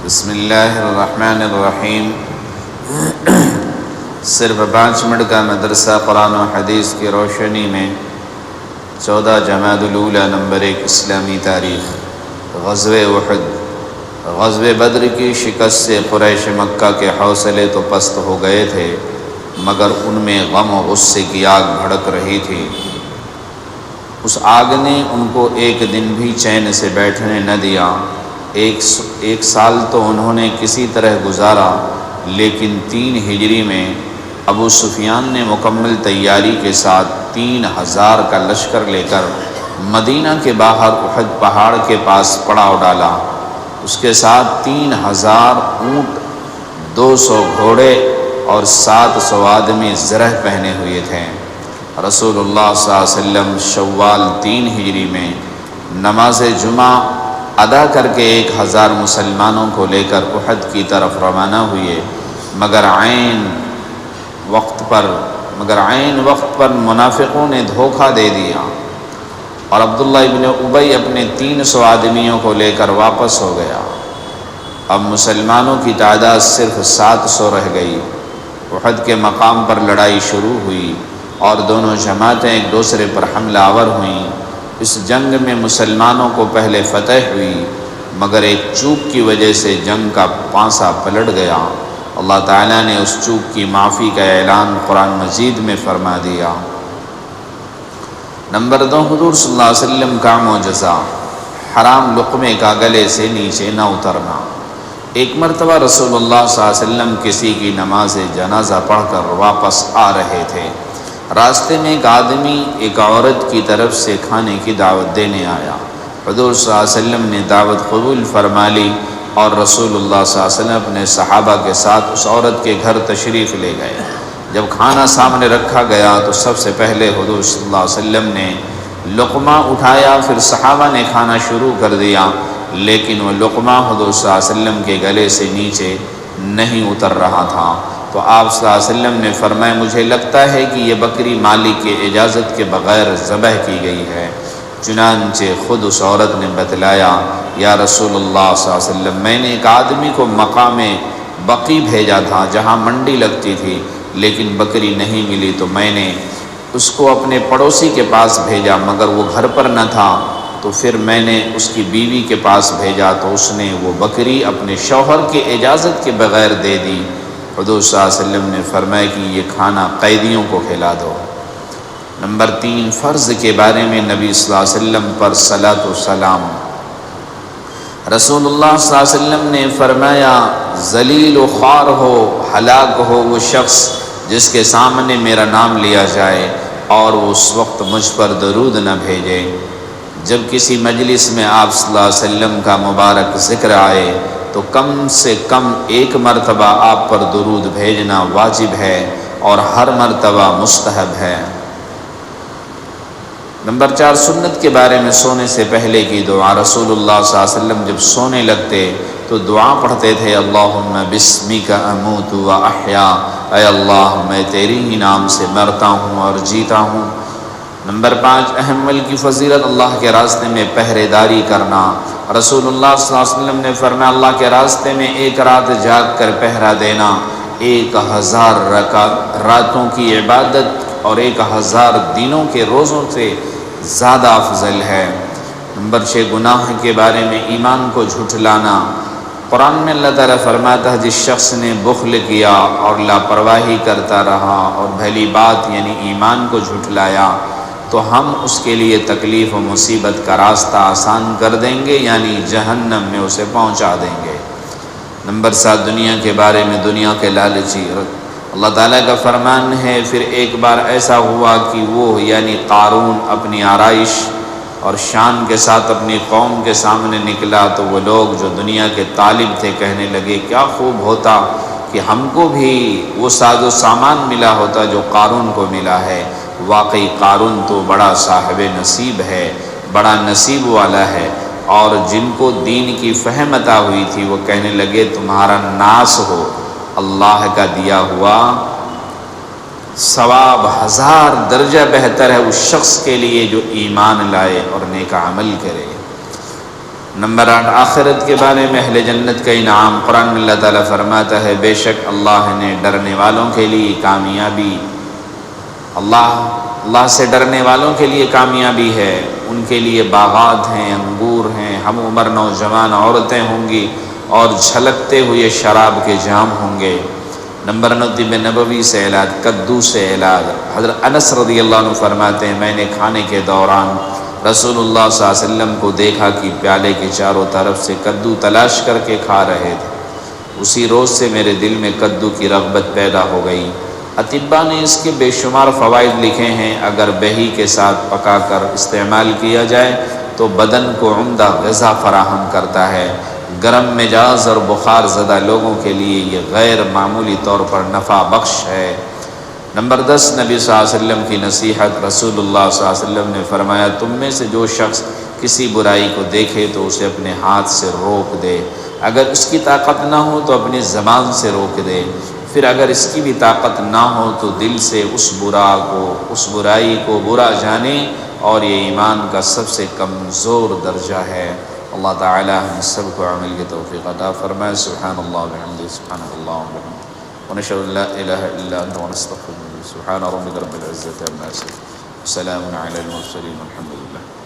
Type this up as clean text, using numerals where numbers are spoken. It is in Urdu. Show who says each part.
Speaker 1: بسم اللہ الرحمن الرحیم۔ صرف 5 منٹ کا مدرسہ قرآن و حدیث کی روشنی میں 14 جمادی الاولیٰ نمبر 1 اسلامی تاریخ۔ غزوہ احد۔ غزوہ بدر کی شکست سے قریش مکہ کے حوصلے تو پست ہو گئے تھے، مگر ان میں غم و غصے کی آگ بھڑک رہی تھی۔ اس آگ نے ان کو ایک دن بھی چین سے بیٹھنے نہ دیا۔ ایک سال تو انہوں نے کسی طرح گزارا، لیکن 3 ہجری میں ابو سفیان نے مکمل تیاری کے ساتھ 3000 کا لشکر لے کر مدینہ کے باہر احد پہاڑ کے پاس پڑاؤ ڈالا۔ اس کے ساتھ 3000 اونٹ، 200 گھوڑے اور 700 آدمی زرہ پہنے ہوئے تھے۔ رسول اللہ صلی اللہ علیہ وسلم شوال 3 ہجری میں نماز جمعہ ادا کر کے 1000 مسلمانوں کو لے کر احد کی طرف روانہ ہوئے، مگر عین وقت پر منافقوں نے دھوکہ دے دیا اور عبداللہ ابن ابی اپنے 300 آدمیوں کو لے کر واپس ہو گیا۔ اب مسلمانوں کی تعداد صرف 700 رہ گئی۔ احد کے مقام پر لڑائی شروع ہوئی اور دونوں جماعتیں ایک دوسرے پر حملہ آور ہوئیں۔ اس جنگ میں مسلمانوں کو پہلے فتح ہوئی، مگر ایک چوک کی وجہ سے جنگ کا پانسا پلٹ گیا۔ اللہ تعالیٰ نے اس چوک کی معافی کا اعلان قرآن مجید میں فرما دیا۔ نمبر 2، حضور صلی اللہ علیہ وسلم کا معجزہ، حرام لقمے کا گلے سے نیچے نہ اترنا۔ ایک مرتبہ رسول اللہ صلی اللہ علیہ وسلم کسی کی نماز جنازہ پڑھ کر واپس آ رہے تھے۔ راستے میں ایک آدمی ایک عورت کی طرف سے کھانے کی دعوت دینے آیا۔ حضور صلی اللہ علیہ وسلم نے دعوت قبول فرما لی اور رسول اللہ صلی اللہ علیہ وسلم اپنے صحابہ کے ساتھ اس عورت کے گھر تشریف لے گئے۔ جب کھانا سامنے رکھا گیا تو سب سے پہلے حضور صلی اللہ علیہ وسلم نے لقمہ اٹھایا، پھر صحابہ نے کھانا شروع کر دیا، لیکن وہ لقمہ حضور صلی اللہ علیہ وسلم کے گلے سے نیچے نہیں اتر رہا تھا۔ تو آپ صلی اللہ علیہ وسلم نے فرمایا، مجھے لگتا ہے کہ یہ بکری مالک کی اجازت کے بغیر ذبح کی گئی ہے۔ چنانچہ خود اس عورت نے بتلایا، یا رسول اللہ صلی اللہ علیہ وسلم، میں نے ایک آدمی کو مقام بقی بھیجا تھا جہاں منڈی لگتی تھی، لیکن بکری نہیں ملی، تو میں نے اس کو اپنے پڑوسی کے پاس بھیجا، مگر وہ گھر پر نہ تھا، تو پھر میں نے اس کی بیوی کے پاس بھیجا تو اس نے وہ بکری اپنے شوہر کی اجازت کے بغیر دے دی۔ حضور صلی اللہ علیہ وسلم نے فرمایا کہ یہ کھانا قیدیوں کو کھلا دو۔ نمبر 3، فرض کے بارے میں نبی صلی اللہ علیہ وسلم پر صلاۃ و سلام۔ رسول اللہ صلی اللہ علیہ وسلم نے فرمایا، ذلیل و خوار ہو، ہلاک ہو وہ شخص جس کے سامنے میرا نام لیا جائے اور وہ اس وقت مجھ پر درود نہ بھیجے۔ جب کسی مجلس میں آپ صلی اللہ علیہ وسلم کا مبارک ذکر آئے تو کم سے کم 1 مرتبہ آپ پر درود بھیجنا واجب ہے اور ہر مرتبہ مستحب ہے۔ نمبر 4، سنت کے بارے میں سونے سے پہلے کی دعا۔ رسول اللہ صلی اللہ علیہ وسلم جب سونے لگتے تو دعا پڑھتے تھے، اللہم بسمک اموت و احیا، اے اللہ میں تیری ہی نام سے مرتا ہوں اور جیتا ہوں۔ نمبر 5، اہم عمل کی فضیلت، اللہ کے راستے میں پہرے داری کرنا۔ رسول اللہ صلی اللہ علیہ وسلم نے فرمایا، اللہ کے راستے میں ایک رات جاگ کر پہرا دینا 1000 راتوں کی عبادت اور 1000 دنوں کے روزوں سے زیادہ افضل ہے۔ نمبر 6، گناہ کے بارے میں ایمان کو جھٹلانا۔ قرآن میں اللہ تعالیٰ فرماتا ہے، جس شخص نے بخل کیا اور لاپرواہی کرتا رہا اور بھلی بات یعنی ایمان کو جھٹلایا تو ہم اس کے لیے تکلیف و مصیبت کا راستہ آسان کر دیں گے، یعنی جہنم میں اسے پہنچا دیں گے۔ نمبر 7، دنیا کے بارے میں دنیا کے لالچی۔ اللہ تعالیٰ کا فرمان ہے، پھر ایک بار ایسا ہوا کہ وہ یعنی قارون اپنی آرائش اور شان کے ساتھ اپنی قوم کے سامنے نکلا تو وہ لوگ جو دنیا کے طالب تھے کہنے لگے، کیا خوب ہوتا کہ ہم کو بھی وہ ساز و سامان ملا ہوتا جو قارون کو ملا ہے۔ واقعی قارون تو بڑا صاحب نصیب ہے، بڑا نصیب والا ہے، اور جن کو دین کی فہم عطا ہوئی تھی وہ کہنے لگے تمہارا ناس ہو، اللہ کا دیا ہوا ثواب 1000 درجہ بہتر ہے اس شخص کے لیے جو ایمان لائے اور نیک عمل کرے۔ نمبر 8 آخرت کے بارے میں اہل جنت کا انعام۔ قرآن میں اللہ تعالیٰ فرماتا ہے بے شک اللہ نے ڈرنے والوں کے لیے کامیابی، اللہ سے ڈرنے والوں کے لیے کامیابی ہے، ان کے لیے باغات ہیں، انگور ہیں، ہم عمر نوجوان عورتیں ہوں گی اور جھلکتے ہوئے شراب کے جام ہوں گے۔ نمبر 9 طب نبوی سے علاج، کدو سے علاج۔ حضرت انس رضی اللہ عنہ فرماتے ہیں میں نے کھانے کے دوران رسول اللہ صلی اللہ علیہ وسلم کو دیکھا کہ پیالے کے چاروں طرف سے کدو تلاش کر کے کھا رہے تھے، اسی روز سے میرے دل میں کدو کی رغبت پیدا ہو گئی۔ اطباء نے اس کے بے شمار فوائد لکھے ہیں، اگر بہی کے ساتھ پکا کر استعمال کیا جائے تو بدن کو عمدہ غذا فراہم کرتا ہے۔ گرم مزاج اور بخار زدہ لوگوں کے لیے یہ غیر معمولی طور پر نفع بخش ہے۔ نمبر 10 نبی صلی اللہ علیہ وسلم کی نصیحت۔ رسول اللہ صلی اللہ علیہ وسلم نے فرمایا تم میں سے جو شخص کسی برائی کو دیکھے تو اسے اپنے ہاتھ سے روک دے، اگر اس کی طاقت نہ ہو تو اپنی زبان سے روک دے، پھر اگر اس کی بھی طاقت نہ ہو تو دل سے اس برائی کو برا جانے، اور یہ ایمان کا سب سے کمزور درجہ ہے۔ اللہ تعالی ہم سب کو عمل کی توفیق عطا فرمائے۔ سبحان اللہ و بحمدہ، سبحان اللہ و بحمدہ، ونشهد ان لا اله الا انت ونستغفرك۔ سبحان ربك رب العزة عما يصفون، وسلام على المرسلين، والحمد لله۔